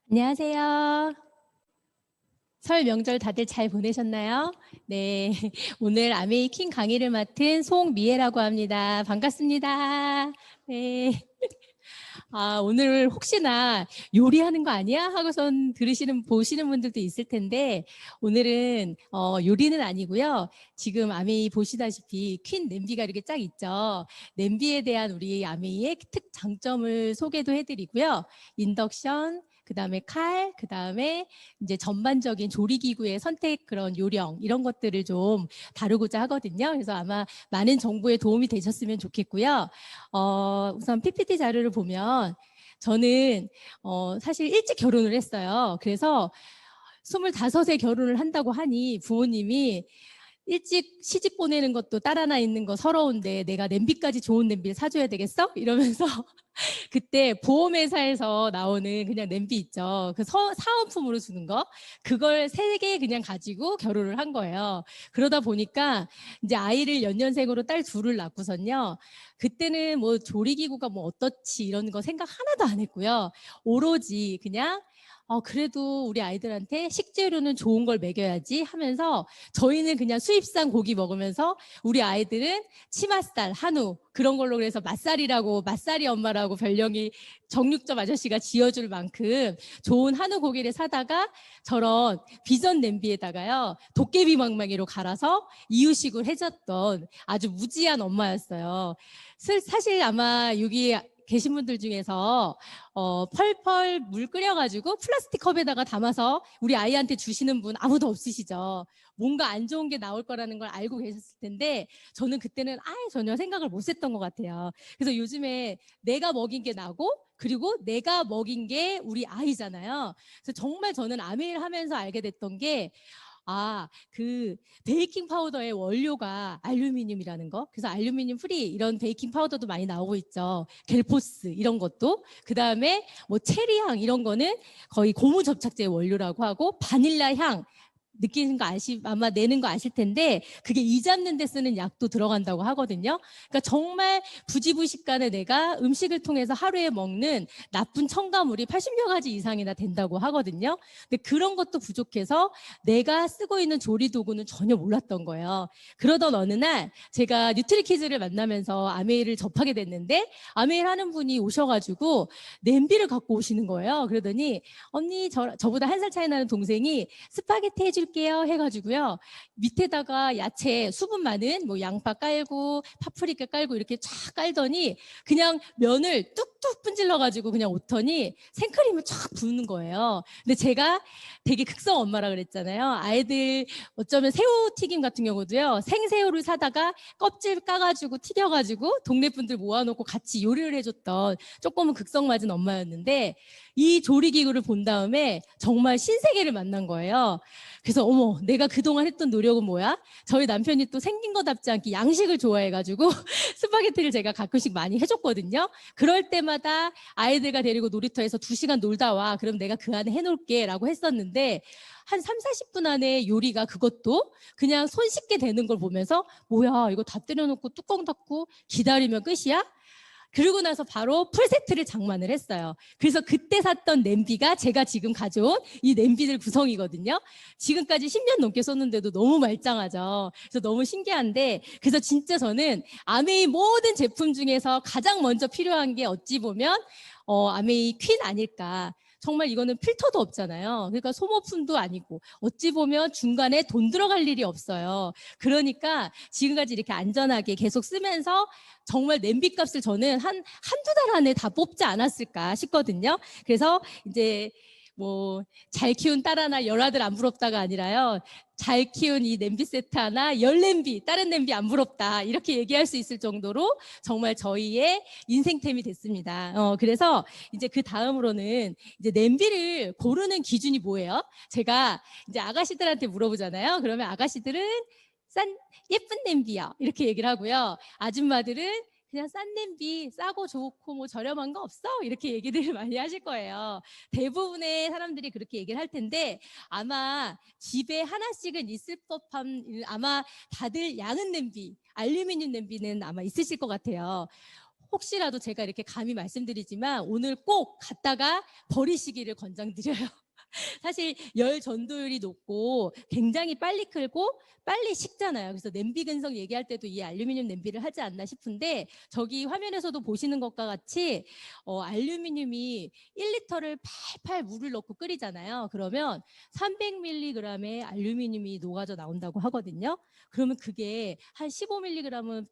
안녕하세요. 설 명절 다들 잘 보내셨나요? 네, 오늘 아메이킹 강의를 맡은 송미애라고 합니다. 반갑습니다. 네. 오늘 혹시나 요리하는 거 아니야? 하고선 보시는 분들도 있을 텐데, 오늘은 요리는 아니고요. 지금 아메이 보시다시피 퀸 냄비가 이렇게 쫙 있죠. 냄비에 대한 우리 아메이의 장점을 소개도 해드리고요. 인덕션, 그 다음에 칼, 그 다음에 이제 전반적인 조리기구의 선택 그런 요령, 이런 것들을 좀 다루고자 하거든요. 그래서 아마 많은 정보에 도움이 되셨으면 좋겠고요. 우선 PPT 자료를 보면 저는 사실 일찍 결혼을 했어요. 그래서 25에 결혼을 한다고 하니 부모님이 일찍 시집 보내는 것도 딸 하나 있는 거 서러운데 내가 냄비까지 좋은 냄비를 사줘야 되겠어? 이러면서 그때 보험회사에서 나오는 그냥 냄비 있죠. 그 사은품으로 주는 거. 그걸 3개 그냥 가지고 결혼을 한 거예요. 그러다 보니까 이제 아이를 연년생으로 딸 둘을 낳고선요. 그때는 뭐 조리기구가 뭐 어떻지 이런 거 생각 하나도 안 했고요. 오로지 그냥 그래도 우리 아이들한테 식재료는 좋은 걸 먹여야지 하면서 저희는 그냥 수입산 고기 먹으면서 우리 아이들은 치맛살, 한우 그런 걸로 그래서 맛살이라고 맛살이 엄마라고 별명이 정육점 아저씨가 지어줄 만큼 좋은 한우 고기를 사다가 저런 비전 냄비에다가요 도깨비 망망이로 갈아서 이유식을 해줬던 아주 무지한 엄마였어요. 사실 아마 여기 계신 분들 중에서 펄펄 물 끓여가지고 플라스틱 컵에다가 담아서 우리 아이한테 주시는 분 아무도 없으시죠. 뭔가 안 좋은 게 나올 거라는 걸 알고 계셨을 텐데 저는 그때는 아예 전혀 생각을 못 했던 것 같아요. 그래서 요즘에 내가 먹인 게 나고 그리고 내가 먹인 게 우리 아이잖아요. 그래서 정말 저는 아메이를 하면서 알게 됐던 게 그 베이킹 파우더의 원료가 알루미늄이라는 거. 그래서 알루미늄 프리 이런 베이킹 파우더도 많이 나오고 있죠. 겔포스 이런 것도. 그 다음에 뭐 체리향 이런 거는 거의 고무 접착제 원료라고 하고 바닐라 향 느끼는 거 아마 내는 거 아실 텐데 그게 이 잡는 데 쓰는 약도 들어간다고 하거든요. 그러니까 정말 부지부식간에 내가 음식을 통해서 하루에 먹는 나쁜 첨가물이 80여 가지 이상이나 된다고 하거든요. 근데 그런 것도 부족해서 내가 쓰고 있는 조리 도구는 전혀 몰랐던 거예요. 그러던 어느 날 제가 뉴트리키즈를 만나면서 아메이를 접하게 됐는데 아메이를 하는 분이 오셔가지고 냄비를 갖고 오시는 거예요. 그러더니 언니 저보다 1살 차이 나는 동생이 스파게티 해줄게요 해가지고요. 밑에다가 야채 수분 많은 뭐 양파 깔고 파프리카 깔고 이렇게 쫙 깔더니 그냥 면을 뚝뚝 분질러가지고 그냥 오더니 생크림을 쫙 부는 거예요. 근데 제가 되게 극성 엄마라 그랬잖아요. 아이들 어쩌면 새우튀김 같은 경우도요. 생새우를 사다가 껍질 까가지고 튀겨가지고 동네 분들 모아놓고 같이 요리를 해줬던 조금은 극성 맞은 엄마였는데 이 조리기구를 본 다음에 정말 신세계를 만난 거예요. 그래서 어머 내가 그동안 했던 노력은 뭐야? 저희 남편이 또 생긴 거답지 않게 양식을 좋아해가지고 스파게티를 제가 가끔씩 많이 해줬거든요. 그럴 때마다 아이들과 데리고 놀이터에서 2시간 놀다 와. 그럼 내가 그 안에 해놓을게 라고 했었는데 한 3, 40분 안에 요리가 그것도 그냥 손쉽게 되는 걸 보면서 뭐야 이거 다 때려놓고 뚜껑 닫고 기다리면 끝이야? 그러고 나서 바로 풀세트를 장만을 했어요. 그래서 그때 샀던 냄비가 제가 지금 가져온 이 냄비들 구성이거든요. 지금까지 10년 넘게 썼는데도 너무 말짱하죠. 그래서 너무 신기한데 그래서 진짜 저는 아메이 모든 제품 중에서 가장 먼저 필요한 게 어찌 보면 아메이 퀸 아닐까. 정말 이거는 필터도 없잖아요. 그러니까 소모품도 아니고 어찌 보면 중간에 돈 들어갈 일이 없어요. 그러니까 지금까지 이렇게 안전하게 계속 쓰면서 정말 냄비값을 저는 한두 달 안에 다 뽑지 않았을까 싶거든요. 그래서 이제 뭐 잘 키운 딸 하나 열 아들 안 부럽다가 아니라요. 잘 키운 이 냄비 세트 하나 열 냄비 다른 냄비 안 부럽다 이렇게 얘기할 수 있을 정도로 정말 저희의 인생템이 됐습니다. 그래서 이제 그 다음으로는 이제 냄비를 고르는 기준이 뭐예요? 제가 이제 아가씨들한테 물어보잖아요. 그러면 아가씨들은 예쁜 냄비요 이렇게 얘기를 하고요. 아줌마들은 그냥 싼 냄비 싸고 좋고 뭐 저렴한 거 없어? 이렇게 얘기들을 많이 하실 거예요. 대부분의 사람들이 그렇게 얘기를 할 텐데 아마 집에 하나씩은 있을 법한 아마 다들 양은 냄비, 알루미늄 냄비는 아마 있으실 것 같아요. 혹시라도 제가 이렇게 감히 말씀드리지만 오늘 꼭 갖다가 버리시기를 권장드려요. 사실 열 전도율이 높고 굉장히 빨리 클고 빨리 식잖아요. 그래서 냄비 근성 얘기할 때도 이 알루미늄 냄비를 하지 않나 싶은데, 저기 화면에서도 보시는 것과 같이 알루미늄이 1리터를 팔팔 물을 넣고 끓이잖아요. 그러면 300mg의 알루미늄이 녹아져 나온다고 하거든요. 그러면 그게 한 15mg은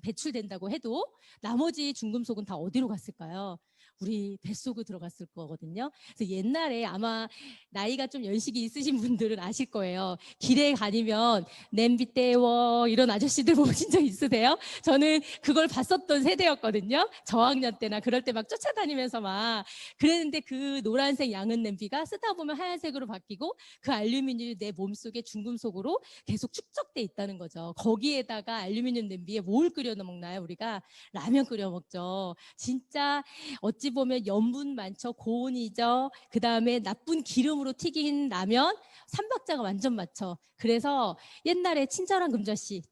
배출된다고 해도 나머지 중금속은 다 어디로 갔을까요? 우리 뱃속으로 들어갔을 거거든요. 그래서 옛날에 아마 나이가 좀 연식이 있으신 분들은 아실 거예요. 길에 다니면 냄비 떼워 이런 아저씨들 보신 적 있으세요? 저는 그걸 봤었던 세대였거든요. 저학년 때나 그럴 때 막 쫓아다니면서 막 그랬는데, 그 노란색 양은 냄비가 쓰다 보면 하얀색으로 바뀌고 그 알루미늄이 내 몸속에 중금속으로 계속 축적돼 있다는 거죠. 거기에다가 알루미늄 냄비에 뭘 끓여 먹나요? 우리가 라면 끓여 먹죠. 진짜 어찌 보면 염분 많죠. 고온이죠. 그 다음에 나쁜 기름으로 튀긴 라면, 삼박자가 완전 맞죠. 그래서 옛날에 친절한 금자씨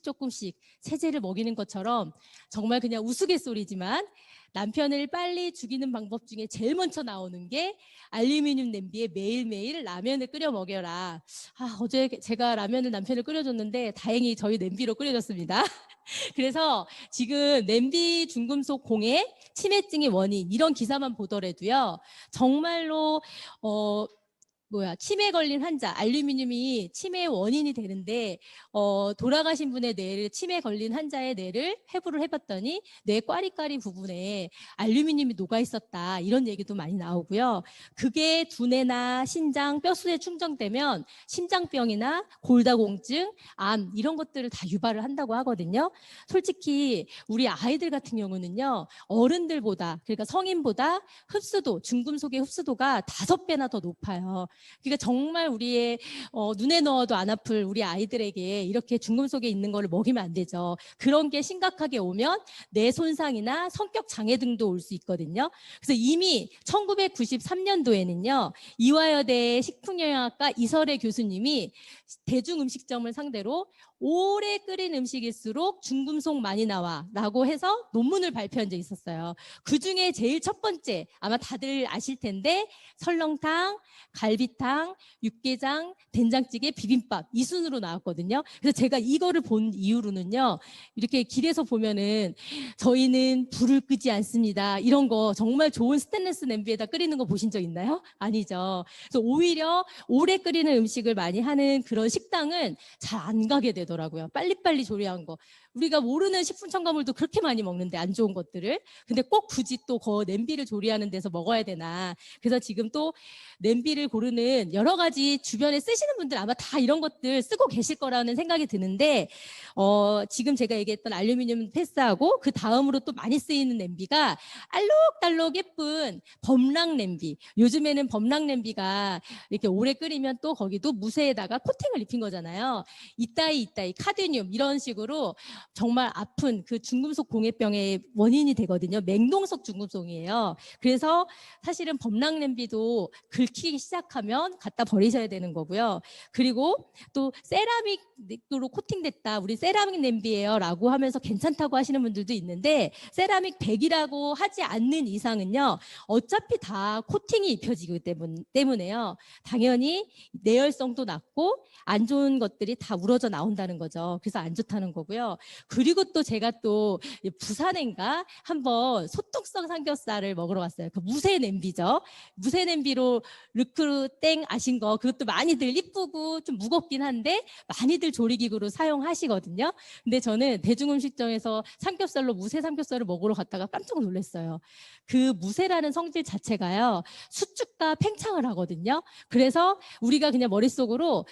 조금씩 세제를 먹이는 것처럼 정말 그냥 우스갯소리지만 남편을 빨리 죽이는 방법 중에 제일 먼저 나오는 게 알루미늄 냄비에 매일매일 라면을 끓여 먹여라. 어제 제가 라면을 남편을 끓여줬는데 다행히 저희 냄비로 끓여줬습니다. 그래서 지금 냄비 중금속 공해 치매증의 원인 이런 기사만 보더라도요, 정말로 치매 걸린 환자, 알루미늄이 치매의 원인이 되는데, 돌아가신 분의 뇌를, 치매 걸린 환자의 뇌를 해부를 해봤더니 뇌 꽈리꽈리 부분에 알루미늄이 녹아 있었다, 이런 얘기도 많이 나오고요. 그게 두뇌나 신장, 뼈수에 충전되면 심장병이나 골다공증, 암 이런 것들을 다 유발을 한다고 하거든요. 솔직히 우리 아이들 같은 경우는요, 어른들보다, 그러니까 성인보다 흡수도, 중금속의 흡수도가 5배나 더 높아요. 그러니까 정말 우리의 눈에 넣어도 안 아플 우리 아이들에게 이렇게 중금속에 있는 거를 먹이면 안 되죠. 그런 게 심각하게 오면 뇌 손상이나 성격 장애 등도 올 수 있거든요. 그래서 이미 1993년도에는요, 이화여대 식품영양학과 이설혜 교수님이 대중음식점을 상대로 오래 끓인 음식일수록 중금속 많이 나와 라고 해서 논문을 발표한 적이 있었어요. 그중에 제일 첫 번째, 아마 다들 아실 텐데, 설렁탕, 갈비탕, 육개장, 된장찌개, 비빔밥 이 순으로 나왔거든요. 그래서 제가 이거를 본 이후로는요, 이렇게 길에서 보면은 저희는 불을 끄지 않습니다, 이런 거 정말 좋은 스테인리스 냄비에다 끓이는 거 보신 적 있나요? 아니죠. 그래서 오히려 오래 끓이는 음식을 많이 하는 그런 식당은 잘 안 가게 되더라고요. 빨리빨리 조리한 거. 우리가 모르는 식품 첨가물도 그렇게 많이 먹는데, 안 좋은 것들을. 근데 꼭 굳이 또 그 냄비를 조리하는 데서 먹어야 되나. 그래서 지금 또 냄비를 고르는 여러 가지 주변에 쓰시는 분들 아마 다 이런 것들 쓰고 계실 거라는 생각이 드는데, 지금 제가 얘기했던 알루미늄 패스하고 그 다음으로 또 많이 쓰이는 냄비가 알록달록 예쁜 범랑 냄비. 요즘에는 범랑 냄비가 이렇게 오래 끓이면 또 거기도 무쇠에다가 코팅을 입힌 거잖아요. 이따이 카드뮴 이런 식으로 정말 아픈 그 중금속 공해병의 원인이 되거든요. 맹동석 중금속이에요. 그래서 사실은 범랑 냄비도 긁히기 시작하면 갖다 버리셔야 되는 거고요. 그리고 또 세라믹으로 코팅됐다, 우리 세라믹 냄비예요 라고 하면서 괜찮다고 하시는 분들도 있는데, 세라믹 100이라고 하지 않는 이상은요, 어차피 다 코팅이 입혀지기 때문에요, 당연히 내열성도 낮고 안 좋은 것들이 다 우러져 나온다는 거죠. 그래서 안 좋다는 거고요. 그리고 또 제가 또 부산인가 한번 소떡성 삼겹살을 먹으러 왔어요. 그 무쇠 냄비죠. 무쇠 냄비로 르크땡 아신 거, 그것도 많이들 이쁘고 좀 무겁긴 한데 많이들 조리기구로 사용하시거든요. 근데 저는 대중음식점에서 삼겹살로 무쇠 삼겹살을 먹으러 갔다가 깜짝 놀랐어요. 그 무쇠라는 성질 자체가요, 수축과 팽창을 하거든요. 그래서 우리가 그냥 머릿속으로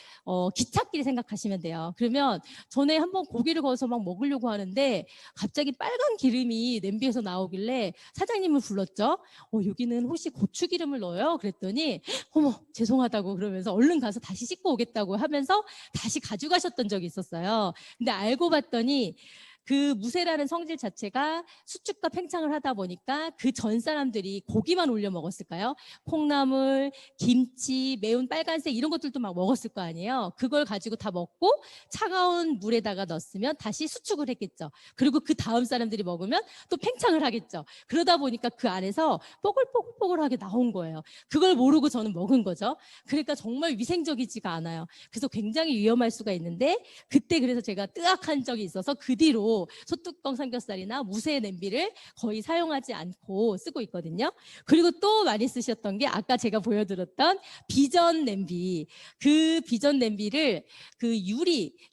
기찻길 생각하시면 돼요. 그러면 전에 한번 고기를 구워서 막 먹으려고 하는데 갑자기 빨간 기름이 냄비에서 나오길래 사장님을 불렀죠. 여기는 혹시 고추기름을 넣어요? 그랬더니 어머 죄송하다고 그러면서 얼른 가서 다시 씻고 오겠다고 하면서 다시 가져가셨던 적이 있었어요. 근데 알고 봤더니 그 무쇠라는 성질 자체가 수축과 팽창을 하다 보니까 그 전 사람들이 고기만 올려 먹었을까요? 콩나물, 김치, 매운 빨간색 이런 것들도 막 먹었을 거 아니에요. 그걸 가지고 다 먹고 차가운 물에다가 넣었으면 다시 수축을 했겠죠. 그리고 그 다음 사람들이 먹으면 또 팽창을 하겠죠. 그러다 보니까 그 안에서 뽀글뽀글뽀글하게 나온 거예요. 그걸 모르고 저는 먹은 거죠. 그러니까 정말 위생적이지가 않아요. 그래서 굉장히 위험할 수가 있는데 그때 그래서 제가 뜨악한 적이 있어서 그 뒤로 소뚜껑 삼겹살이나 무쇠 냄비를 거의 사용하지 않고 쓰고 있거든요. 그리고 또 많이 쓰셨던 게 아까 제가 보여드렸던 비전 냄비. 그 비전 냄비를 그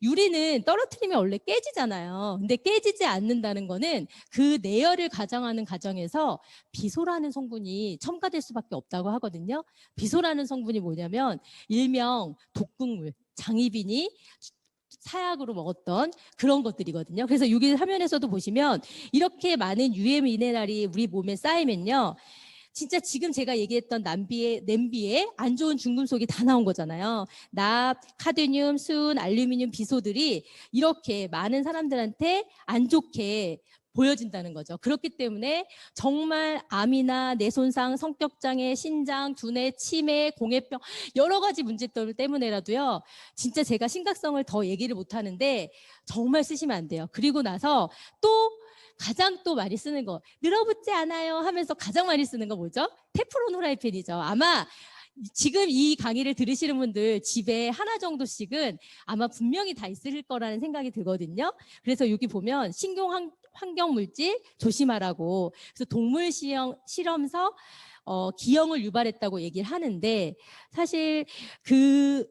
유리는 떨어뜨리면 원래 깨지잖아요. 근데 깨지지 않는다는 거는 그 내열을 가정하는 과정에서 비소라는 성분이 첨가될 수밖에 없다고 하거든요. 비소라는 성분이 뭐냐면 일명 독극물, 장희빈이 사약으로 먹었던 그런 것들이거든요. 그래서 여기 화면에서도 보시면 이렇게 많은 유해 미네랄이 우리 몸에 쌓이면요. 진짜 지금 제가 얘기했던 냄비에 안 좋은 중금속이 다 나온 거잖아요. 납, 카드뮴, 순, 알루미늄, 비소들이 이렇게 많은 사람들한테 안 좋게 보여진다는 거죠. 그렇기 때문에 정말 암이나 뇌손상, 성격장애, 신장, 두뇌, 치매, 공해병 여러 가지 문제들 때문에라도요. 진짜 제가 심각성을 더 얘기를 못하는데 정말 쓰시면 안 돼요. 그리고 나서 또 가장 또 많이 쓰는 거 늘어붙지 않아요 하면서 가장 많이 쓰는 거 뭐죠? 테프론 후라이팬이죠. 아마 지금 이 강의를 들으시는 분들 집에 하나 정도씩은 아마 분명히 다 있을 거라는 생각이 들거든요. 그래서 여기 보면 신경 환경 물질 조심하라고. 그래서 동물 실험서 기형을 유발했다고 얘기를 하는데 사실 그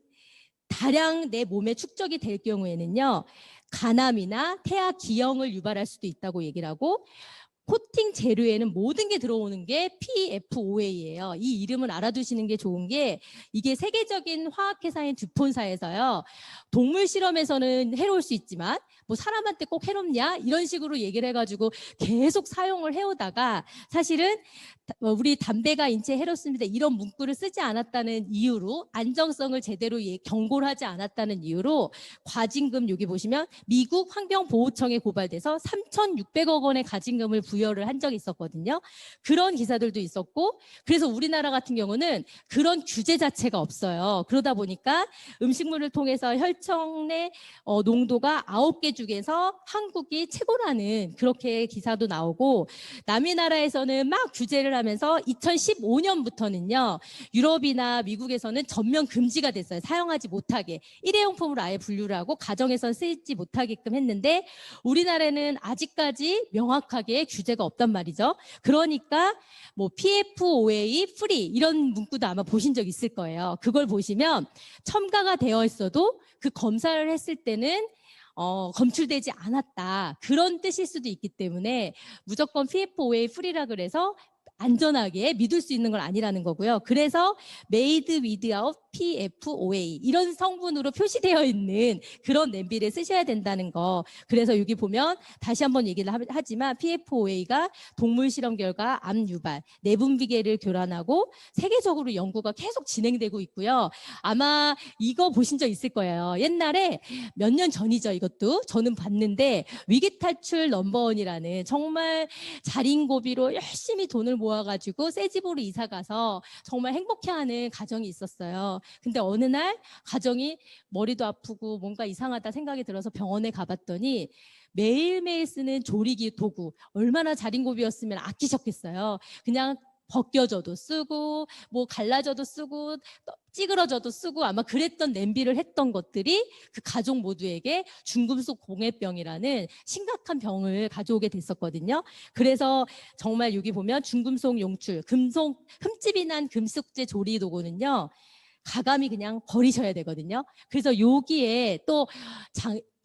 다량 내 몸에 축적이 될 경우에는요. 간암이나 태아 기형을 유발할 수도 있다고 얘기를 하고 코팅 재료에는 모든 게 들어오는 게 PFOA예요. 이 이름을 알아두시는 게 좋은 게 이게 세계적인 화학회사인 듀폰사에서요. 동물 실험에서는 해로울 수 있지만 뭐 사람한테 꼭 해롭냐? 이런 식으로 얘기를 해가지고 계속 사용을 해오다가 사실은 우리 담배가 인체에 해롭습니다. 이런 문구를 쓰지 않았다는 이유로 안정성을 제대로 경고를 하지 않았다는 이유로 과징금 여기 보시면 미국 환경보호청에 고발돼서 3,600억 원의 과징금을 부여를 한 적이 있었거든요. 그런 기사들도 있었고 그래서 우리나라 같은 경우는 그런 규제 자체가 없어요. 그러다 보니까 음식물을 통해서 혈청 내 농도가 9개 중에서 한국이 최고라는 그렇게 기사도 나오고 남의 나라에서는 막 규제를 하면서 2015년부터는요. 유럽이나 미국에서는 전면 금지가 됐어요. 사용하지 못하게. 일회용품으로 아예 분류를 하고 가정에선 쓰이지 못하게끔 했는데 우리나라는 아직까지 명확하게 규제가 없단 말이죠. 그러니까 뭐 PFOA free 이런 문구도 아마 보신 적 있을 거예요. 그걸 보시면 첨가가 되어 있어도 그 검사를 했을 때는 검출되지 않았다. 그런 뜻일 수도 있기 때문에 무조건 PFOA free라 그래서 안전하게 믿을 수 있는 건 아니라는 거고요. 그래서 made without PFOA 이런 성분으로 표시되어 있는 그런 냄비를 쓰셔야 된다는 거. 그래서 여기 보면 다시 한번 얘기를 하지만 PFOA가 동물 실험 결과 암 유발, 내분비계를 교란하고 세계적으로 연구가 계속 진행되고 있고요. 아마 이거 보신 적 있을 거예요. 옛날에 몇 년 전이죠. 이것도 저는 봤는데 위기탈출 넘버원이라는 정말 자린고비로 열심히 돈을 모아가지고 새 집으로 이사가서 정말 행복해하는 가정이 있었어요. 근데 어느 날 가정이 머리도 아프고 뭔가 이상하다 생각이 들어서 병원에 가봤더니 매일매일 쓰는 조리기 도구 얼마나 자린고비였으면 아끼셨겠어요. 그냥 벗겨져도 쓰고 뭐 갈라져도 쓰고 찌그러져도 쓰고 아마 그랬던 냄비를 했던 것들이 그 가족 모두에게 중금속 공해병이라는 심각한 병을 가져오게 됐었거든요. 그래서 정말 여기 보면 중금속 용출, 금속 흠집이 난 금속재 조리 도구는요. 가감히 그냥 버리셔야 되거든요. 그래서 여기에 또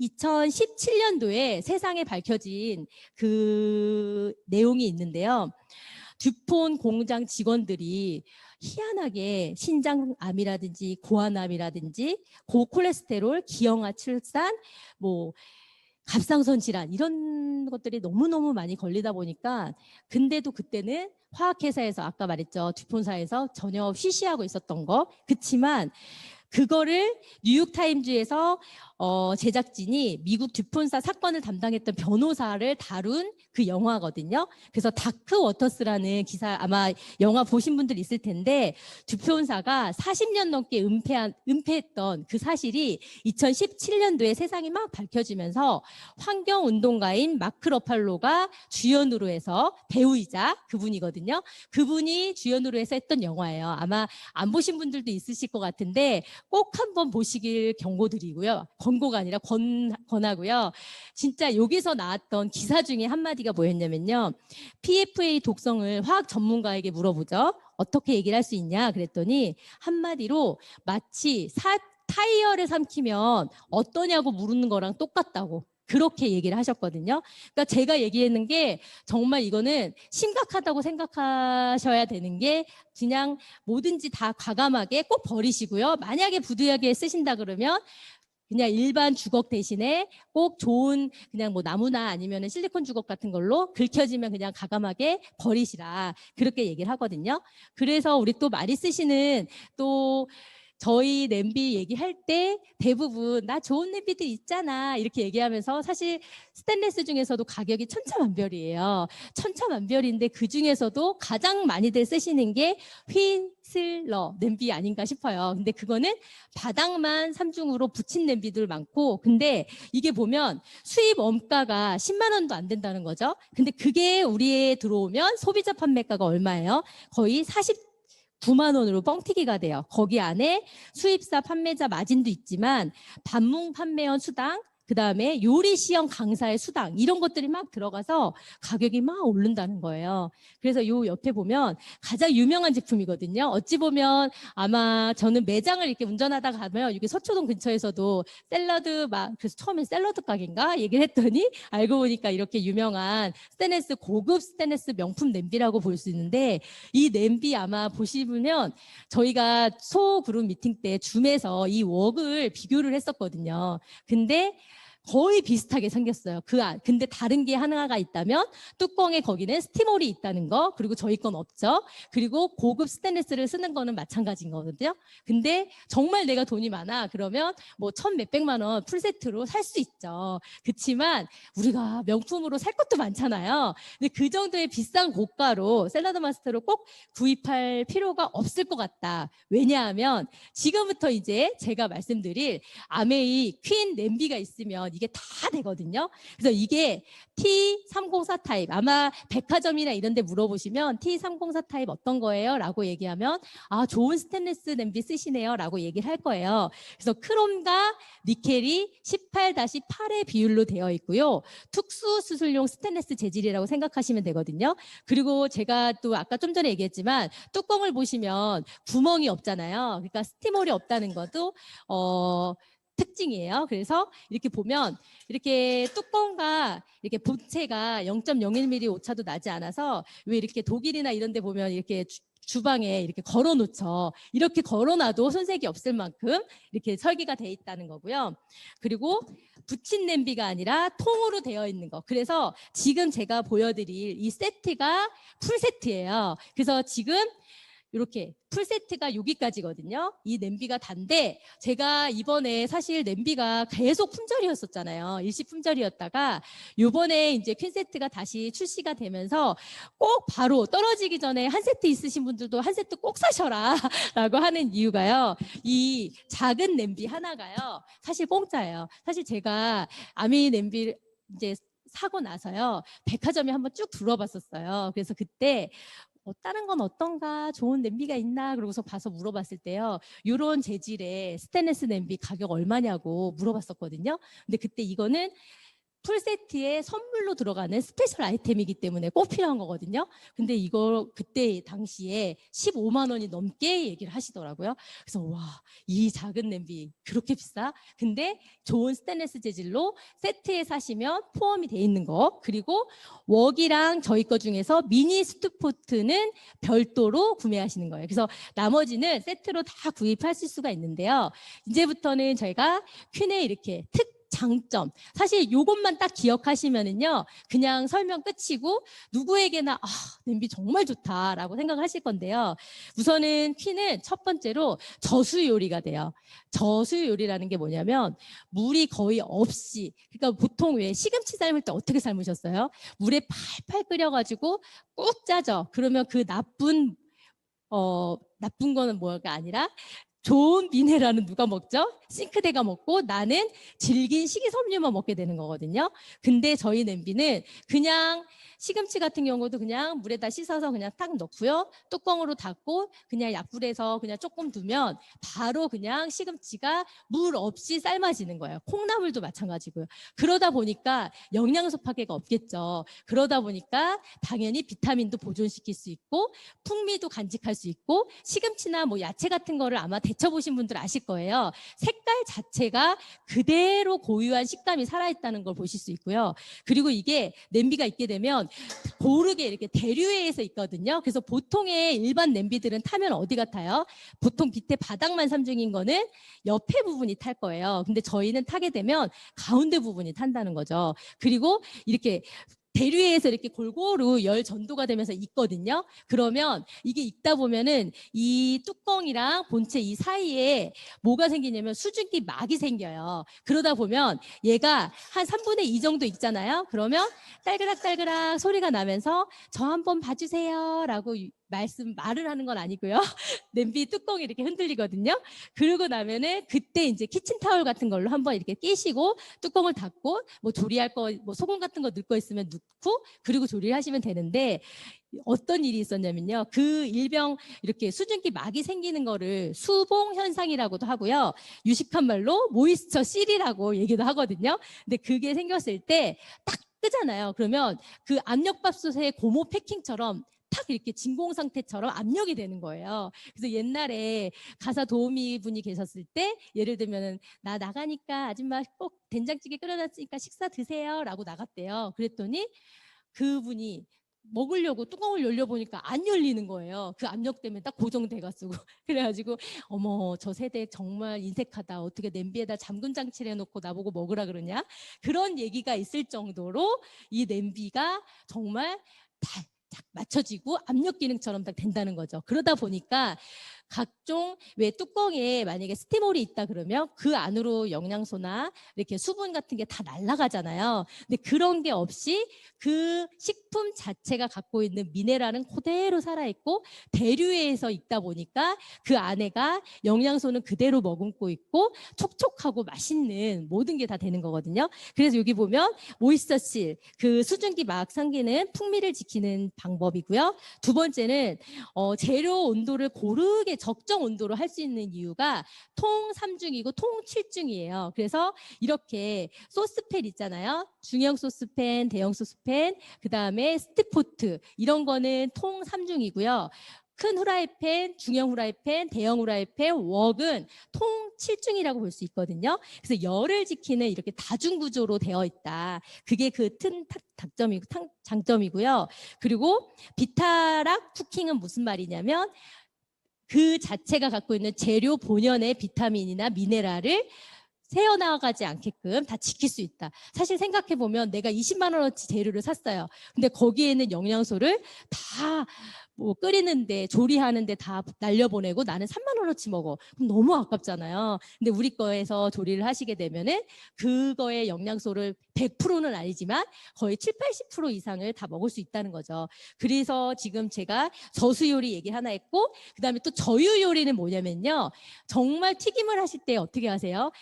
2017년도에 세상에 밝혀진 그 내용이 있는데요. 듀폰 공장 직원들이 희한하게 신장암이라든지 고환암이라든지 고콜레스테롤, 기형아 출산, 뭐 갑상선 질환 이런 것들이 너무너무 많이 걸리다 보니까 근데도 그때는 화학회사에서 아까 말했죠. 듀폰사에서 전혀 쉬쉬하고 있었던 거. 그렇지만 그거를 뉴욕타임즈에서 제작진이 미국 듀폰사 사건을 담당했던 변호사를 다룬 그 영화거든요. 그래서 다크 워터스라는 기사 아마 영화 보신 분들 있을 텐데 듀폰사가 40년 넘게 은폐했던 그 사실이 2017년도에 세상이 막 밝혀지면서 환경운동가인 마크 러팔로가 주연으로 해서 배우이자 그분이거든요. 그분이 주연으로 해서 했던 영화예요. 아마 안 보신 분들도 있으실 것 같은데 꼭 한번 보시길 경고드리고요. 권고가 아니라 권하고요. 진짜 여기서 나왔던 기사 중에 한마디가 뭐였냐면요. PFA 독성을 화학 전문가에게 물어보죠. 어떻게 얘기를 할 수 있냐 그랬더니 한마디로 마치 타이어를 삼키면 어떠냐고 물는 거랑 똑같다고 그렇게 얘기를 하셨거든요. 그러니까 제가 얘기했는 게 정말 이거는 심각하다고 생각하셔야 되는 게 그냥 뭐든지 다 과감하게 꼭 버리시고요. 만약에 부두하게 쓰신다 그러면 그냥 일반 주걱 대신에 꼭 좋은 그냥 뭐 나무나 아니면 실리콘 주걱 같은 걸로 긁혀지면 그냥 과감하게 버리시라 그렇게 얘기를 하거든요. 그래서 우리 또 많이 쓰시는 또 저희 냄비 얘기할 때 대부분 나 좋은 냄비들 있잖아 이렇게 얘기하면서 사실 스테인리스 중에서도 가격이 천차만별이에요. 천차만별인데 그중에서도 가장 많이들 쓰시는 게 휘슬러 냄비 아닌가 싶어요. 근데 그거는 바닥만 삼중으로 붙인 냄비들 많고 근데 이게 보면 수입 원가가 10만 원도 안 된다는 거죠. 근데 그게 우리에 들어오면 소비자 판매가가 얼마예요? 거의 9만 원으로 뻥튀기가 돼요. 거기 안에 수입사 판매자 마진도 있지만 반문 판매원 수당, 그다음에 요리 시험 강사의 수당 이런 것들이 막 들어가서 가격이 막 오른다는 거예요. 그래서 요 옆에 보면 가장 유명한 제품이거든요. 어찌 보면 아마 저는 매장을 이렇게 운전하다 가면 여기 서초동 근처에서도 샐러드 막 그래서 처음에 샐러드 가게인가 얘기를 했더니 알고 보니까 이렇게 유명한 스테인리스 고급 스테인리스 명품 냄비라고 볼 수 있는데 이 냄비 아마 보시면 저희가 소그룹 미팅 때 줌에서 이 웍을 비교를 했었거든요. 근데 거의 비슷하게 생겼어요. 근데 다른 게 하나가 있다면 뚜껑에 거기는 스티몰이 있다는 거 그리고 저희 건 없죠. 그리고 고급 스테인리스를 쓰는 거는 마찬가지인 거거든요. 근데 정말 내가 돈이 많아 그러면 뭐 1,몇백만 원 풀세트로 살 수 있죠. 그렇지만 우리가 명품으로 살 것도 많잖아요. 근데 그 정도의 비싼 고가로 샐러드 마스터를 꼭 구입할 필요가 없을 것 같다. 왜냐하면 지금부터 이제 제가 말씀드릴 아메이 퀸 냄비가 있으면 이게 다 되거든요. 그래서 이게 T304 타입 아마 백화점이나 이런 데 물어보시면 T304 타입 어떤 거예요? 라고 얘기하면 아 좋은 스테인리스 냄비 쓰시네요 라고 얘기를 할 거예요. 그래서 크롬과 니켈이 18-8의 비율로 되어 있고요. 특수 수술용 스테인리스 재질이라고 생각하시면 되거든요. 그리고 제가 또 아까 좀 전에 얘기했지만 뚜껑을 보시면 구멍이 없잖아요. 그러니까 스티몰이 없다는 것도 특징이에요. 그래서 이렇게 보면 이렇게 뚜껑과 이렇게 본체가 0.01mm 오차도 나지 않아서 왜 이렇게 독일이나 이런 데 보면 이렇게 주방에 이렇게 걸어 놓죠. 이렇게 걸어 놔도 손색이 없을 만큼 이렇게 설계가 돼 있다는 거고요. 그리고 붙인 냄비가 아니라 통으로 되어 있는 거. 그래서 지금 제가 보여드릴 이 세트가 풀 세트예요. 그래서 지금 이렇게 풀세트가 여기까지거든요. 이 냄비가 단데 제가 이번에 사실 냄비가 계속 품절이었었잖아요. 일시 품절이었다가 이번에 이제 퀸세트가 다시 출시가 되면서 꼭 바로 떨어지기 전에 한 세트 있으신 분들도 한 세트 꼭 사셔라 라고 하는 이유가요. 이 작은 냄비 하나가요. 사실 공짜예요. 사실 제가 아미 냄비 이제 사고 나서요. 백화점에 한번 쭉 둘러봤었어요. 그래서 그때 다른 건 어떤가 좋은 냄비가 있나 그러고서 봐서 물어봤을 때요. 이런 재질의 스테인리스 냄비 가격 얼마냐고 물어봤었거든요. 근데 그때 이거는 풀세트에 선물로 들어가는 스페셜 아이템이기 때문에 꼭 필요한 거거든요. 근데 이거 그때 당시에 15만 원이 넘게 얘기를 하시더라고요. 그래서 와, 이 작은 냄비 그렇게 비싸? 근데 좋은 스테인리스 재질로 세트에 사시면 포함이 돼 있는 거 그리고 웍이랑 저희 거 중에서 미니 스투포트는 별도로 구매하시는 거예요. 그래서 나머지는 세트로 다 구입하실 수가 있는데요. 이제부터는 저희가 퀸에 이렇게 장점. 사실 요것만 딱 기억하시면은요, 그냥 설명 끝이고 누구에게나 냄비 정말 좋다라고 생각하실 건데요. 우선은 퀸은 첫 번째로 저수 요리가 돼요. 저수 요리라는 게 뭐냐면 물이 거의 없이, 그러니까 보통 왜 시금치 삶을 때 어떻게 삶으셨어요? 물에 팔팔 끓여가지고 꾹 짜죠. 그러면 그 나쁜 거는 뭐가 아니라 좋은 미네랄은 누가 먹죠? 싱크대가 먹고 나는 질긴 식이섬유만 먹게 되는 거거든요. 근데 저희 냄비는 그냥 시금치 같은 경우도 그냥 물에다 씻어서 그냥 딱 넣고요. 뚜껑으로 닫고 그냥 약불에서 그냥 조금 두면 바로 그냥 시금치가 물 없이 삶아지는 거예요. 콩나물도 마찬가지고요. 그러다 보니까 영양소 파괴가 없겠죠. 그러다 보니까 당연히 비타민도 보존시킬 수 있고 풍미도 간직할 수 있고 시금치나 뭐 야채 같은 거를 아마 데쳐보신 분들 아실 거예요. 색깔 자체가 그대로 고유한 식감이 살아있다는 걸 보실 수 있고요. 그리고 이게 냄비가 있게 되면 고르게 이렇게 대류회에서 있거든요. 그래서 보통의 일반 냄비들은 타면 어디 같아요? 보통 밑에 바닥만 삼중인 거는 옆에 부분이 탈 거예요. 근데 저희는 타게 되면 가운데 부분이 탄다는 거죠. 그리고 이렇게 대류에서 이렇게 골고루 열 전도가 되면서 익거든요. 그러면 이게 익다 보면은 이 뚜껑이랑 본체 이 사이에 뭐가 생기냐면 수증기 막이 생겨요. 그러다 보면 얘가 한 3분의 2 정도 익잖아요. 그러면 딸그락딸그락 소리가 나면서 저 한번 봐주세요 라고 말을 하는 건 아니고요. 냄비 뚜껑이 이렇게 흔들리거든요. 그러고 나면은 그때 이제 키친타월 같은 걸로 한번 이렇게 끼시고 뚜껑을 닫고 뭐 조리할 거, 뭐 소금 같은 거 넣을 거 있으면 넣고 그리고 조리를 하시면 되는데 어떤 일이 있었냐면요. 그 일병 이렇게 수증기 막이 생기는 거를 수봉 현상이라고도 하고요. 유식한 말로 모이스처 실이라고 얘기도 하거든요. 근데 그게 생겼을 때 딱 끄잖아요. 그러면 그 압력밥솥의 고무 패킹처럼 탁 이렇게 진공 상태처럼 압력이 되는 거예요. 그래서 옛날에 가사 도우미 분이 계셨을 때 예를 들면은 나 나가니까 아줌마 꼭 된장찌개 끓여놨으니까 식사 드세요라고 나갔대요. 그랬더니 그분이 먹으려고 뚜껑을 열려보니까 안 열리는 거예요. 그 압력 때문에 딱 고정돼가지고. 그래가지고 어머 저 세대 정말 인색하다. 어떻게 냄비에다 잠금 장치를 해놓고 나보고 먹으라 그러냐. 그런 얘기가 있을 정도로 이 냄비가 정말 딱 맞춰지고 압력 기능처럼 딱 된다는 거죠. 그러다 보니까 각종 왜 뚜껑에 만약에 스티몰이 있다 그러면 그 안으로 영양소나 이렇게 수분 같은 게 다 날아가잖아요. 근데 그런 게 없이 그 식품 자체가 갖고 있는 미네랄은 그대로 살아있고 대류에서 있다 보니까 그 안에가 영양소는 그대로 머금고 있고 촉촉하고 맛있는 모든 게 다 되는 거거든요. 그래서 여기 보면 모이스처실 그 수증기 막 생기는 풍미를 지키는 방법이고요. 두 번째는 재료 온도를 고르게 적정 온도로 할 수 있는 이유가 통 3중이고 통 7중이에요. 그래서 이렇게 소스팬 있잖아요. 중형 소스팬, 대형 소스팬, 그 다음에 스티포트 이런 거는 통 3중이고요. 큰 후라이팬, 중형 후라이팬, 대형 후라이팬, 웍은 통 7중이라고 볼 수 있거든요. 그래서 열을 지키는 이렇게 다중 구조로 되어 있다. 그게 그 장점이고요. 그리고 비타락 쿠킹은 무슨 말이냐면 그 자체가 갖고 있는 재료 본연의 비타민이나 미네랄을 새어나가지 않게끔 다 지킬 수 있다. 사실 생각해보면 내가 20만 원어치 재료를 샀어요. 근데 거기에는 영양소를 다 뭐 끓이는데 조리하는데 다 날려보내고 나는 3만 원어치 먹어. 그럼 너무 아깝잖아요. 근데 우리 거에서 조리를 하시게 되면은 그거의 영양소를 100%는 아니지만 거의 7, 80% 이상을 다 먹을 수 있다는 거죠. 그래서 지금 제가 저수 요리 얘기 하나 했고 그다음에 또 저유 요리는 뭐냐면요. 정말 튀김을 하실 때 어떻게 하세요?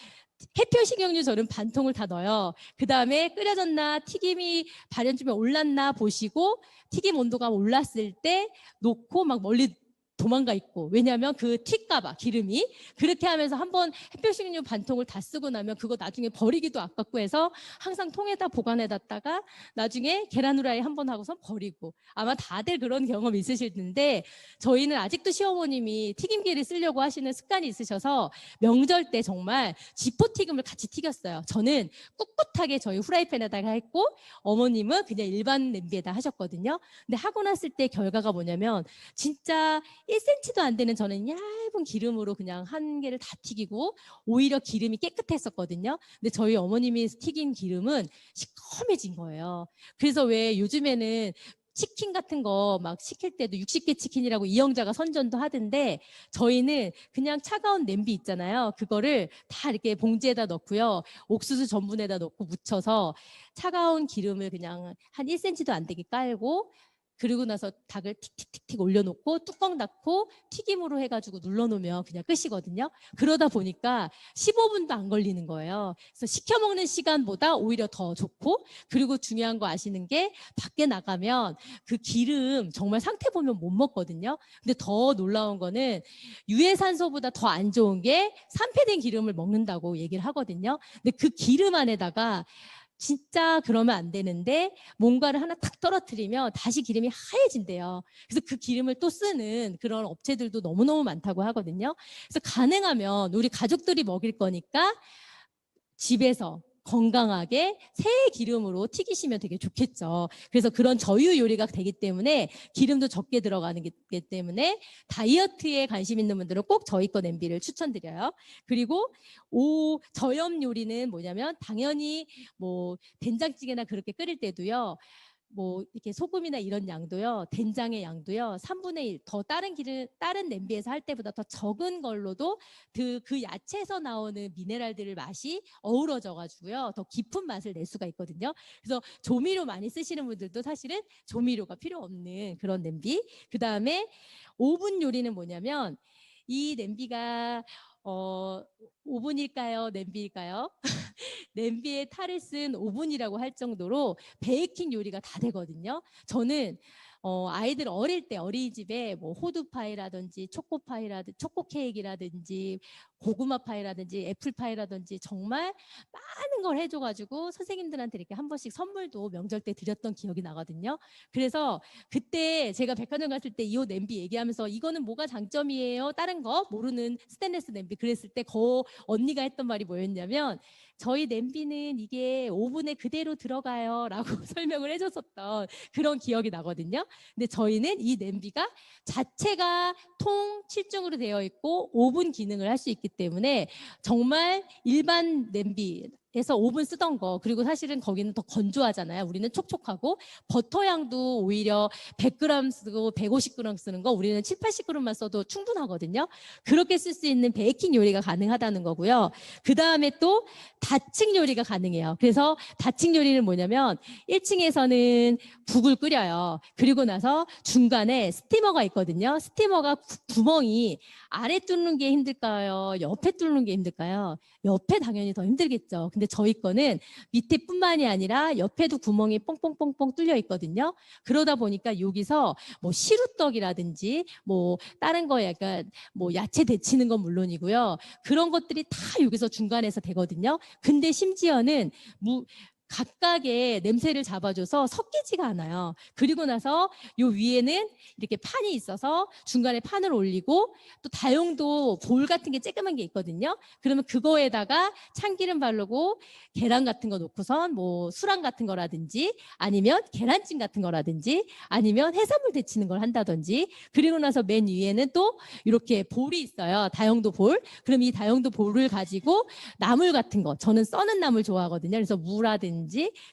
해표 식용유 저는 반통을 다 넣어요. 그 다음에 끓여졌나 튀김이 발연쯤에 올랐나 보시고 튀김 온도가 올랐을 때 놓고 막 멀리 도망가 있고 왜냐하면 그 튈까봐 기름이 그렇게 하면서 한번 햇볕식료 반통을 다 쓰고 나면 그거 나중에 버리기도 아깝고 해서 항상 통에다 보관해놨다가 나중에 계란 후라이 한번 하고서 버리고 아마 다들 그런 경험 있으실 텐데 저희는 아직도 시어머님이 튀김기를 쓰려고 하시는 습관이 있으셔서 명절 때 정말 지포튀김을 같이 튀겼어요. 저는 꿋꿋하게 저희 후라이팬에다가 했고 어머님은 그냥 일반 냄비에다 하셨거든요. 근데 하고 났을 때 결과가 뭐냐면 진짜 1cm도 안 되는 저는 얇은 기름으로 그냥 한 개를 다 튀기고 오히려 기름이 깨끗했었거든요. 근데 저희 어머님이 튀긴 기름은 시커매진 거예요. 그래서 왜 요즘에는 치킨 같은 거 막 시킬 때도 60개 치킨이라고 이영자가 선전도 하던데 저희는 그냥 차가운 냄비 있잖아요. 그거를 다 이렇게 봉지에다 넣고요. 옥수수 전분에다 넣고 묻혀서 차가운 기름을 그냥 한 1cm도 안 되게 깔고 그리고 나서 닭을 틱틱틱틱 올려놓고 뚜껑 닫고 튀김으로 해가지고 눌러놓으면 그냥 끝이거든요. 그러다 보니까 15분도 안 걸리는 거예요. 그래서 시켜 먹는 시간보다 오히려 더 좋고 그리고 중요한 거 아시는 게 밖에 나가면 그 기름 정말 상태 보면 못 먹거든요. 근데 더 놀라운 거는 유해산소보다 더 안 좋은 게 산패된 기름을 먹는다고 얘기를 하거든요. 근데 그 기름 안에다가 진짜 그러면 안 되는데 뭔가를 하나 탁 떨어뜨리면 다시 기름이 하얘진대요. 그래서 그 기름을 또 쓰는 그런 업체들도 너무너무 많다고 하거든요. 그래서 가능하면 우리 가족들이 먹일 거니까 집에서 건강하게 새 기름으로 튀기시면 되게 좋겠죠. 그래서 그런 저유 요리가 되기 때문에 기름도 적게 들어가는 게 때문에 다이어트에 관심 있는 분들은 꼭 저희 거 냄비를 추천드려요. 그리고 저염 요리는 뭐냐면 당연히 뭐 된장찌개나 그렇게 끓일 때도요. 뭐 이렇게 소금이나 이런 양도요, 된장의 양도요, 3분의 1, 더 다른 냄비에서 할 때보다 더 적은 걸로도 그 야채에서 나오는 미네랄들을 맛이 어우러져 가지고요, 더 깊은 맛을 낼 수가 있거든요. 그래서 조미료 많이 쓰시는 분들도 사실은 조미료가 필요 없는 그런 냄비. 그 다음에 오븐 요리는 뭐냐면 이 냄비가 오븐일까요? 냄비일까요? 냄비에 탈을 쓴 오븐이라고 할 정도로 베이킹 요리가 다 되거든요. 저는 아이들 어릴 때 어린이집에 뭐 호두파이라든지 초코파이라든지 초코케이크라든지 고구마파이라든지 애플파이라든지 정말 많은 걸 해줘가지고 선생님들한테 이렇게 한 번씩 선물도 명절 때 드렸던 기억이 나거든요. 그래서 그때 제가 백화점 갔을 때 이 냄비 얘기하면서 이거는 뭐가 장점이에요? 다른 거 모르는 스테인리스 냄비 그랬을 때 언니가 했던 말이 뭐였냐면 저희 냄비는 이게 오븐에 그대로 들어가요 라고 설명을 해줬었던 그런 기억이 나거든요. 근데 저희는 이 냄비가 자체가 통 7중으로 되어 있고 오븐 기능을 할 수 있기 때문에 정말 일반 냄비에서 오븐 쓰던 거 그리고 사실은 거기는 더 건조하잖아요. 우리는 촉촉하고 버터 양도 오히려 100g 쓰고 150g 쓰는 거 우리는 7, 80g만 써도 충분하거든요. 그렇게 쓸 수 있는 베이킹 요리가 가능하다는 거고요. 그 다음에 또 다층 요리가 가능해요. 그래서 다층 요리는 뭐냐면 1층에서는 국을 끓여요. 그리고 나서 중간에 스티머가 있거든요. 스티머가 구멍이 아래 뚫는 게 힘들까요? 옆에 뚫는 게 힘들까요? 옆에 당연히 더 힘들겠죠. 근데 저희 거는 밑에 뿐만이 아니라 옆에도 구멍이 뽕뽕뽕뽕 뚫려 있거든요. 그러다 보니까 여기서 뭐 시루떡이라든지 뭐 다른 거 약간 뭐 야채 데치는 건 물론이고요. 그런 것들이 다 여기서 중간에서 되거든요. 근데 심지어는 각각의 냄새를 잡아줘서 섞이지가 않아요. 그리고 나서 요 위에는 이렇게 판이 있어서 중간에 판을 올리고 또 다용도 볼 같은 게 쬐끄만 게 있거든요. 그러면 그거에다가 참기름 바르고 계란 같은 거 놓고선 뭐 수랑 같은 거라든지 아니면 계란찜 같은 거라든지 아니면 해산물 데치는 걸 한다든지 그리고 나서 맨 위에는 또 이렇게 볼이 있어요. 다용도 볼. 그럼 이 다용도 볼을 가지고 나물 같은 거 저는 써는 나물 좋아하거든요. 그래서 무라든지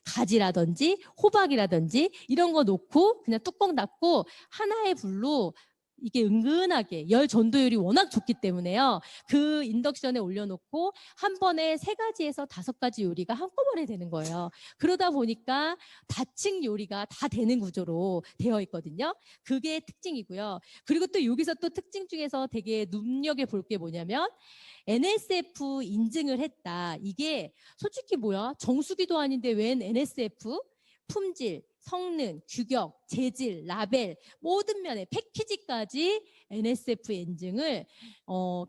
가지라든지 호박이라든지 이런 거 놓고 그냥 뚜껑 닫고 하나의 불로 이게 은근하게 열 전도율이 워낙 좋기 때문에요. 그 인덕션에 올려놓고 한 번에 3가지에서 5가지 요리가 한꺼번에 되는 거예요. 그러다 보니까 다층 요리가 다 되는 구조로 되어 있거든요. 그게 특징이고요. 그리고 또 여기서 또 특징 중에서 되게 눈여겨볼 게 뭐냐면 NSF 인증을 했다. 이게 솔직히 뭐야? 정수기도 아닌데 웬 NSF? 품질, 성능, 규격, 재질, 라벨 모든 면에 패키지까지 NSF 인증을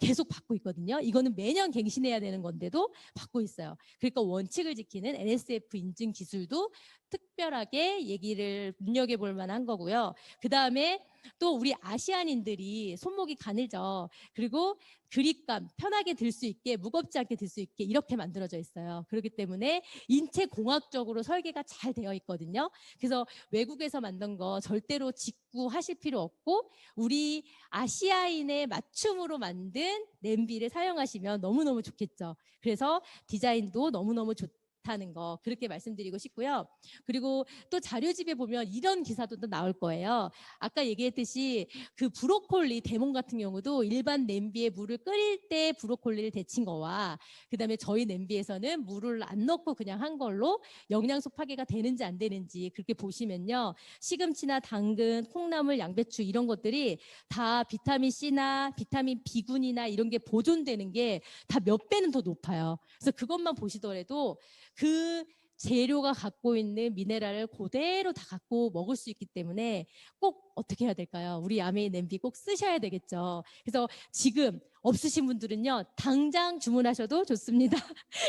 계속 받고 있거든요. 이거는 매년 갱신해야 되는 건데도 받고 있어요. 그러니까 원칙을 지키는 NSF 인증 기술도 특별하게 얘기를 눈여겨볼 만한 거고요. 그 다음에 또 우리 아시아인들이 손목이 가늘죠. 그리고 그립감 편하게 들 수 있게 무겁지 않게 들 수 있게 이렇게 만들어져 있어요. 그렇기 때문에 인체 공학적으로 설계가 잘 되어 있거든요. 그래서 외국에서 만든 이런 거 절대로 직구하실 필요 없고 우리 아시아인의 맞춤으로 만든 냄비를 사용하시면 너무너무 좋겠죠. 그래서 디자인도 너무너무 좋다는 거 그렇게 말씀드리고 싶고요. 그리고 또 자료집에 보면 이런 기사도 또 나올 거예요. 아까 얘기했듯이 그 브로콜리 데몬 같은 경우도 일반 냄비에 물을 끓일 때 브로콜리를 데친 거와 그다음에 저희 냄비에서는 물을 안 넣고 그냥 한 걸로 영양소 파괴가 되는지 안 되는지 그렇게 보시면요. 시금치나 당근, 콩나물, 양배추 이런 것들이 다 비타민 C나 비타민 B군이나 이런 게 보존되는 게 다 몇 배는 더 높아요. 그래서 그것만 보시더라도 그 재료가 갖고 있는 미네랄을 그대로 다 갖고 먹을 수 있기 때문에 꼭 어떻게 해야 될까요? 우리 아메이 냄비 꼭 쓰셔야 되겠죠. 그래서 지금 없으신 분들은요. 당장 주문하셔도 좋습니다.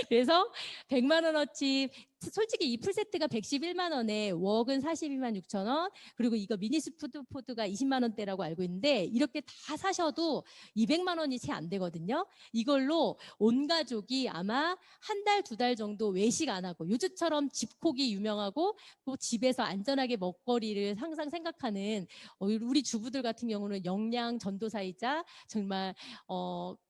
그래서 100만 원어치 솔직히 이 풀세트가 111만 원에 웍은 42만 6천 원 그리고 이거 미니스 푸드포드가 20만 원대라고 알고 있는데 이렇게 다 사셔도 200만 원이 채 안 되거든요. 이걸로 온 가족이 아마 한 달, 두 달 정도 외식 안 하고 요즘처럼 집콕이 유명하고 또 집에서 안전하게 먹거리를 항상 생각하는 우리 주부들 같은 경우는 영양 전도사이자 정말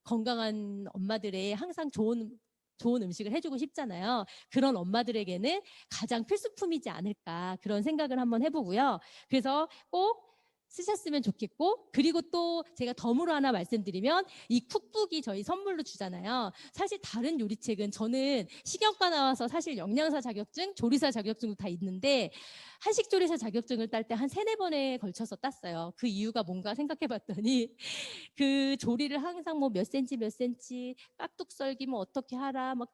건강한 엄마들의 항상 좋은 음식을 해주고 싶잖아요. 그런 엄마들에게는 가장 필수품이지 않을까 그런 생각을 한번 해보고요. 그래서 꼭 쓰셨으면 좋겠고 그리고 또 제가 덤으로 하나 말씀드리면 이 쿡북이 저희 선물로 주잖아요. 사실 다른 요리책은 저는 식영과 나와서 사실 영양사 자격증, 조리사 자격증도 다 있는데 한식조리사 자격증을 딸 때 한 3-4번에 걸쳐서 땄어요. 그 이유가 뭔가 생각해봤더니 그 조리를 항상 뭐 몇 센치 몇 센치 깍둑 썰기 뭐 어떻게 하라 막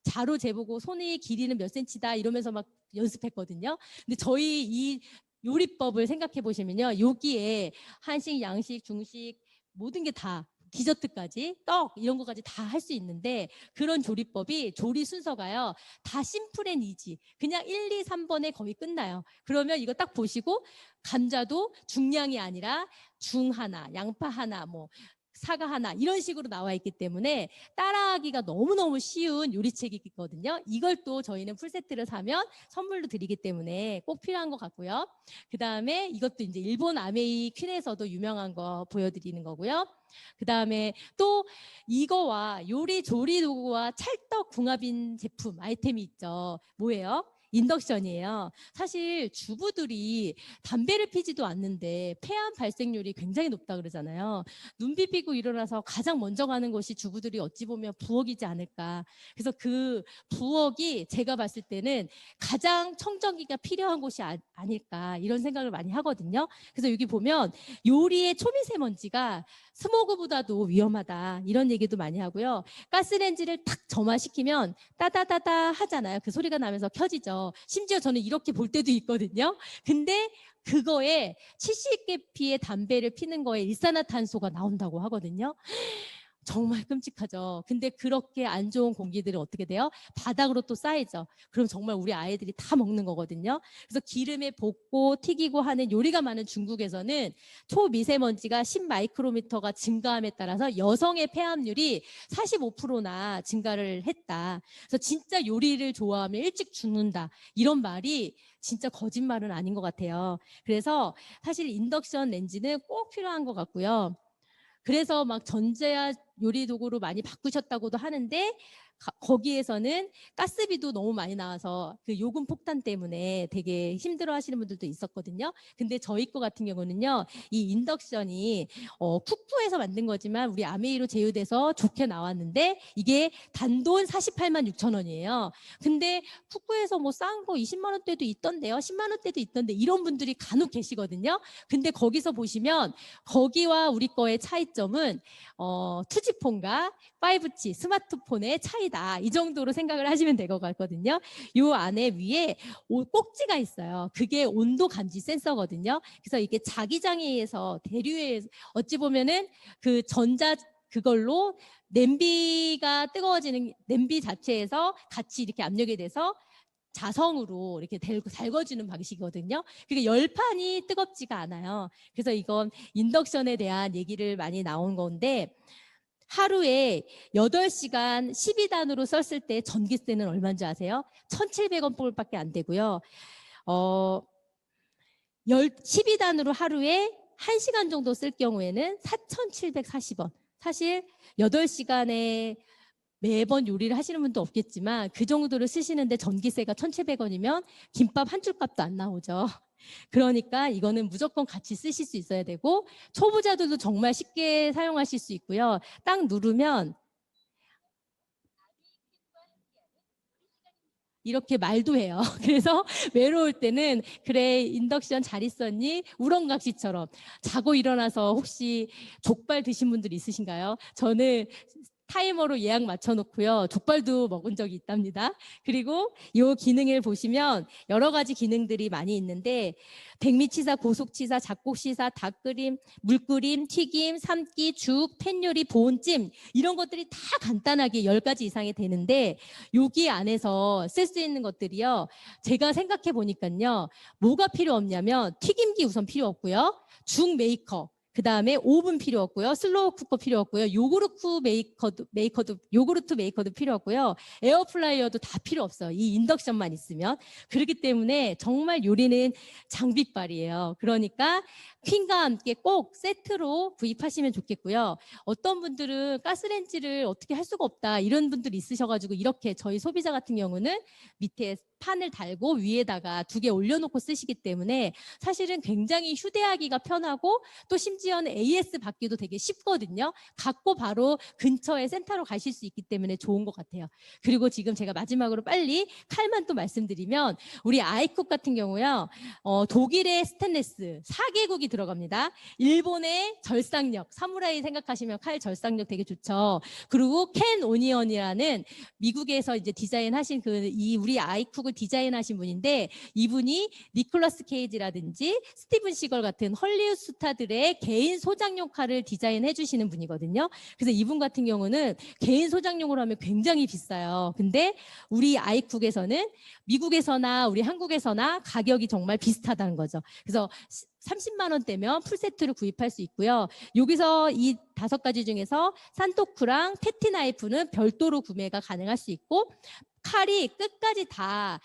자로 재보고 손의 길이는 몇 센치다 이러면서 막 연습했거든요. 근데 저희 이 요리법을 생각해 보시면요. 여기에 한식, 양식, 중식 모든 게 다 디저트까지 떡 이런 거까지 다 할 수 있는데 그런 조리법이 조리 순서가요. 다 심플 앤 이지. 그냥 1, 2, 3번에 거의 끝나요. 그러면 이거 딱 보시고 감자도 중량이 아니라 중 하나, 양파 하나, 뭐 사과 하나 이런 식으로 나와 있기 때문에 따라하기가 너무너무 쉬운 요리책이거든요. 이걸 또 저희는 풀세트를 사면 선물로 드리기 때문에 꼭 필요한 것 같고요. 그 다음에 이것도 이제 일본 아메이 퀸에서도 유명한 거 보여드리는 거고요. 그 다음에 또 이거와 요리 조리 도구와 찰떡 궁합인 제품 아이템이 있죠. 뭐예요? 인덕션이에요. 사실 주부들이 담배를 피지도 않는데 폐암 발생률이 굉장히 높다 그러잖아요. 눈 비비고 일어나서 가장 먼저 가는 것이 주부들이 어찌 보면 부엌이지 않을까. 그래서 그 부엌이 제가 봤을 때는 가장 청정기가 필요한 곳이 아닐까 이런 생각을 많이 하거든요. 그래서 여기 보면 요리의 초미세먼지가 스모그보다도 위험하다 이런 얘기도 많이 하고요. 가스레인지를 탁 점화시키면 따다다다 하잖아요. 그 소리가 나면서 켜지죠. 심지어 저는 이렇게 볼 때도 있거든요. 근데 그거에 70개피의 담배를 피는 거에 일산화탄소가 나온다고 하거든요. 정말 끔찍하죠. 근데 그렇게 안 좋은 공기들은 어떻게 돼요? 바닥으로 또 쌓이죠. 그럼 정말 우리 아이들이 다 먹는 거거든요. 그래서 기름에 볶고 튀기고 하는 요리가 많은 중국에서는 초미세먼지가 10마이크로미터가 증가함에 따라서 여성의 폐암률이 45%나 증가를 했다. 그래서 진짜 요리를 좋아하면 일찍 죽는다. 이런 말이 진짜 거짓말은 아닌 것 같아요. 그래서 사실 인덕션 렌즈는 꼭 필요한 것 같고요. 그래서 막 전자 요리 도구로 많이 바꾸셨다고도 하는데 거기에서는 가스비도 너무 많이 나와서 그 요금 폭탄 때문에 되게 힘들어 하시는 분들도 있었거든요. 근데 저희 거 같은 경우는요. 이 인덕션이 쿡쿠에서 만든 거지만 우리 아메이로 제휴돼서 좋게 나왔는데 이게 단돈 48만 6천 원이에요. 근데 쿡쿠에서 뭐 싼 거 20만 원대도 있던데요. 10만 원대도 있던데 이런 분들이 간혹 계시거든요. 근데 거기서 보시면 거기와 우리 거의 차이점은 투지폰과 5G 스마트폰의 차이다. 이 정도로 생각을 하시면 될 것 같거든요. 요 안에 위에 꼭지가 있어요. 그게 온도 감지 센서거든요. 그래서 이게 자기장애에서 대류에 어찌 보면은 그 전자 그걸로 냄비가 뜨거워지는 냄비 자체에서 같이 이렇게 압력이 돼서 자성으로 이렇게 달궈주는 방식이거든요. 그러니까 열판이 뜨겁지가 않아요. 그래서 이건 인덕션에 대한 얘기를 많이 나온 건데 하루에 8시간 12단으로 썼을 때 전기세는 얼마인지 아세요? 1,700원 밖에 안 되고요. 12단으로 하루에 1시간 정도 쓸 경우에는 4,740원. 사실 8시간에 매번 요리를 하시는 분도 없겠지만 그 정도를 쓰시는데 전기세가 1,700원이면 김밥 한 줄 값도 안 나오죠. 그러니까 이거는 무조건 같이 쓰실 수 있어야 되고, 초보자들도 정말 쉽게 사용하실 수 있고요. 딱 누르면 이렇게 말도 해요. 그래서 외로울 때는 그래 인덕션 잘 있었니? 우렁각시처럼 자고 일어나서 혹시 족발 드신 분들 있으신가요? 저는 타이머로 예약 맞춰놓고요. 족발도 먹은 적이 있답니다. 그리고 이 기능을 보시면 여러 가지 기능들이 많이 있는데, 백미치사, 고속치사, 잡곡시사, 닭끓임, 물끓임, 튀김, 삶기, 죽, 팬요리, 보온찜 이런 것들이 다 간단하게 10가지 이상이 되는데, 여기 안에서 쓸 수 있는 것들이요. 제가 생각해 보니까요. 뭐가 필요 없냐면 튀김기 우선 필요 없고요. 죽 메이커, 그 다음에 오븐 필요 없고요. 슬로우 쿠커 필요 없고요. 요구르트 메이커도 필요 없고요. 에어프라이어도 다 필요 없어요. 이 인덕션만 있으면. 그렇기 때문에 정말 요리는 장비빨이에요. 그러니까 퀸과 함께 꼭 세트로 구입하시면 좋겠고요. 어떤 분들은 가스레인지를 어떻게 할 수가 없다 이런 분들이 있으셔가지고, 이렇게 저희 소비자 같은 경우는 밑에 판을 달고 위에다가 2개 올려놓고 쓰시기 때문에 사실은 굉장히 휴대하기가 편하고, 또 심지어는 AS 받기도 되게 쉽거든요. 갖고 바로 근처에 센터로 가실 수 있기 때문에 좋은 것 같아요. 그리고 지금 제가 마지막으로 빨리 칼만 또 말씀드리면, 우리 아이쿡 같은 경우요. 독일의 스테인리스 4개국이 들어갑니다. 일본의 절삭력, 사무라이 생각하시면 칼 절삭력 되게 좋죠. 그리고 켄 오니언이라는 미국에서 이제 디자인하신 이 우리 아이쿡을 디자인하신 분인데, 이분이 니콜라스 케이지라든지 스티븐 시걸 같은 헐리우드 스타들의 개인 소장용 칼을 디자인해 주시는 분이거든요. 그래서 이분 같은 경우는 개인 소장용으로 하면 굉장히 비싸요. 근데 우리 아이쿡에서는 미국에서나 우리 한국에서나 가격이 정말 비슷하다는 거죠. 그래서 30만 원대면 풀세트를 구입할 수 있고요. 여기서 이 5가지 중에서 산토쿠랑 패티 나이프는 별도로 구매가 가능할 수 있고, 칼이 끝까지 다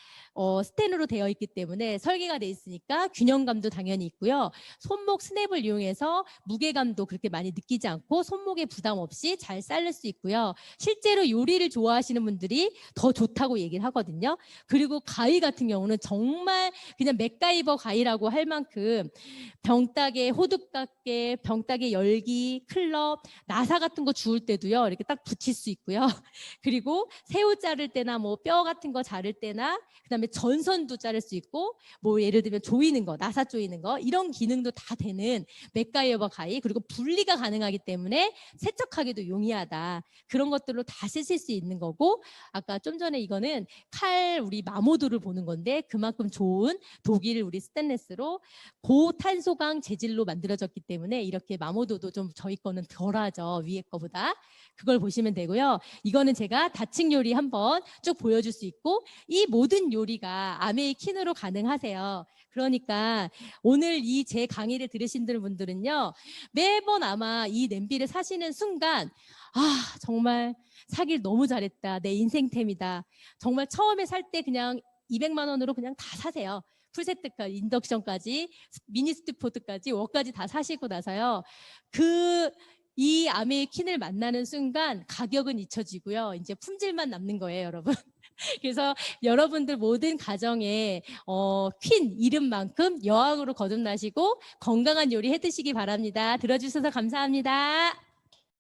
스텐으로 되어 있기 때문에 설계가 돼 있으니까 균형감도 당연히 있고요. 손목 스냅을 이용해서 무게감도 그렇게 많이 느끼지 않고 손목에 부담 없이 잘 자를 수 있고요. 실제로 요리를 좋아하시는 분들이 더 좋다고 얘기를 하거든요. 그리고 가위 같은 경우는 정말 그냥 맥가이버 가위라고 할 만큼 병따개, 호두깎개, 병따개 열기, 클럽, 나사 같은 거 주울 때도요. 이렇게 딱 붙일 수 있고요. 그리고 새우 자를 때나 뭐 뼈 같은 거 자를 때나, 그다음에 전선도 자를 수 있고, 뭐 예를 들면 조이는 거, 나사 조이는 거 이런 기능도 다 되는 맥가이버 가위, 그리고 분리가 가능하기 때문에 세척하기도 용이하다. 그런 것들로 다 쓰실 수 있는 거고, 아까 좀 전에 이거는 칼 우리 마모도를 보는 건데 그만큼 좋은 독일 우리 스테인리스로 고탄소강 재질로 만들어졌기 때문에 이렇게 마모도도 좀 저희 거는 덜하죠. 위에 거보다. 그걸 보시면 되고요. 이거는 제가 다층 요리 한번 쭉 보여줄 수 있고, 이 모든 요리가 아메이킨으로 가능하세요. 그러니까 오늘 이 제 강의를 들으신 분들은요, 매번 아마 이 냄비를 사시는 순간 정말 사길 너무 잘했다. 내 인생템이다. 정말 처음에 살 때 그냥 200만 원으로 그냥 다 사세요. 풀세트까지, 인덕션까지, 미니 스티포트까지, 웍까지 다 사시고 나서요. 이 아메이킨을 만나는 순간 가격은 잊혀지고요. 이제 품질만 남는 거예요, 여러분. 그래서 여러분들 모든 가정에 퀸 이름만큼 여왕으로 거듭나시고 건강한 요리 해 드시기 바랍니다. 들어주셔서 감사합니다.